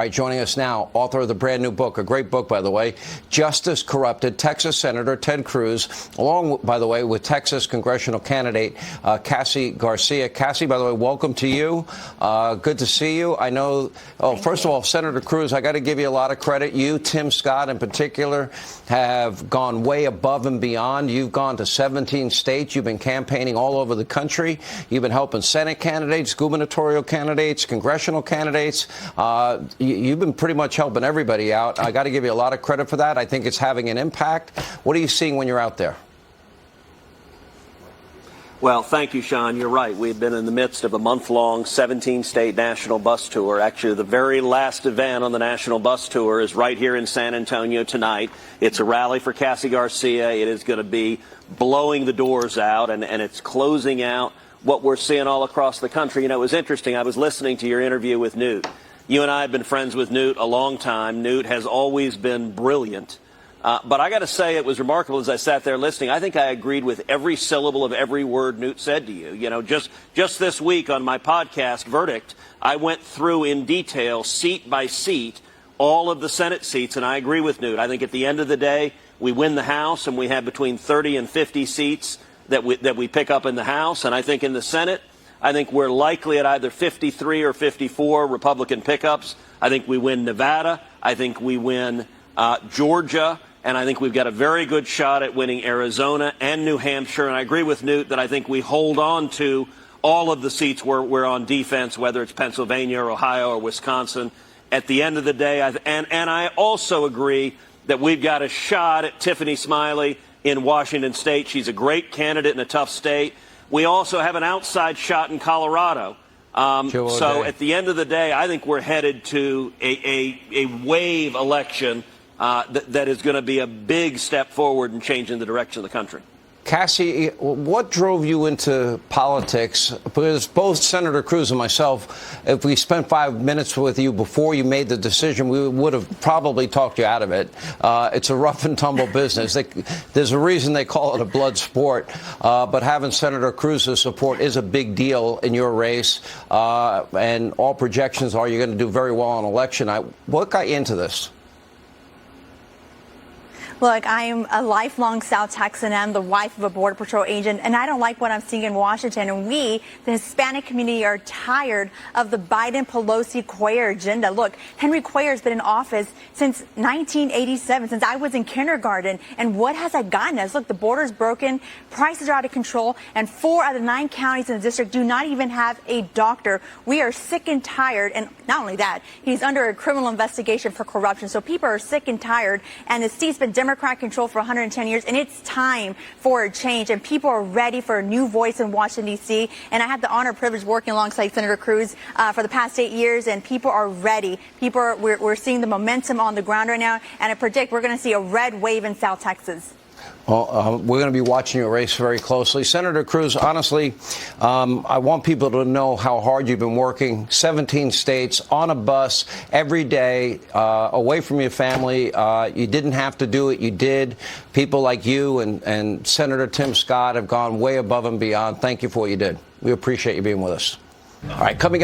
All right, joining us now, author of the brand new book, a great book, by the way, Justice Corrupted, Texas Senator Ted Cruz, along, by the way, with Texas congressional candidate Cassy Garcia. Cassy, by the way, welcome to you. Good to see you. I know, first of all, Senator Cruz, I got to give you a lot of credit. You, Tim Scott in particular, have gone way above and beyond. You've gone to 17 states. You've been campaigning all over the country. You've been helping Senate candidates, gubernatorial candidates, congressional candidates. You've been pretty much helping everybody out. I got to give you a lot of credit for that. I think it's having an impact. What are you seeing when you're out there? Well, thank you, Sean. You're right. We've been in the midst of a month-long 17-state national bus tour. Actually, the very last event on the national bus tour is right here in San Antonio tonight. It's a rally for Cassy Garcia. It is going to be blowing the doors out, and it's closing out what we're seeing all across the country. You know, it was interesting. I was listening to your interview with Newt. You and I have been friends with Newt a long time. Newt has always been brilliant. But I got to say, it was remarkable as I sat there listening. I think I agreed with every syllable of every word Newt said to you. You know, just this week on my podcast, Verdict, I went through in detail, seat by seat, all of the Senate seats, and I agree with Newt. I think at the end of the day, we win the House, and we have between 30 and 50 seats that we pick up in the House. And I think in the Senate, I think we're likely at either 53 or 54 Republican pickups. I think we win Nevada. I think we win Georgia. And I think we've got a very good shot at winning Arizona and New Hampshire. And I agree with Newt that I think we hold on to all of the seats where we're on defense, whether it's Pennsylvania or Ohio or Wisconsin. At the end of the day, and I also agree that we've got a shot at Tiffany Smiley in Washington State. She's a great candidate in a tough state. We also have an outside shot in Colorado. So at the end of the day, I think we're headed to a wave election that is going to be a big step forward in changing the direction of the country. Cassy, what drove you into politics? Because both Senator Cruz and myself, if we spent 5 minutes with you before you made the decision, we would have probably talked you out of it. It's a rough and tumble business. There's a reason they call it a blood sport. But having Senator Cruz's support is a big deal in your race. And all projections are you're going to do very well on election night. What got you into this? Look, I am a lifelong South Texan. I'm the wife of a Border Patrol agent, and I don't like what I'm seeing in Washington. And we, the Hispanic community, are tired of the Biden-Pelosi-Cuellar agenda. Look, Henry Cuellar has been in office since 1987, since I was in kindergarten. And what has that gotten us? Look, the border's broken, prices are out of control, and 4 out of 9 counties in the district do not even have a doctor. We are sick and tired, and not only that, he's under a criminal investigation for corruption. So people are sick and tired, and the seat's been Democrat control for 110 years, and it's time for a change. And people are ready for a new voice in Washington, D.C. And I had the honor and privilege working alongside Senator Cruz for the past 8 years, and people are ready. We're seeing the momentum on the ground right now, and I predict we're going to see a red wave in South Texas. Well, we're going to be watching your race very closely. Senator Cruz, honestly, I want people to know how hard you've been working. 17 states, on a bus, every day, away from your family. You didn't have to do it. You did. People like you and Senator Tim Scott have gone way above and beyond. Thank you for what you did. We appreciate you being with us. All right, coming up.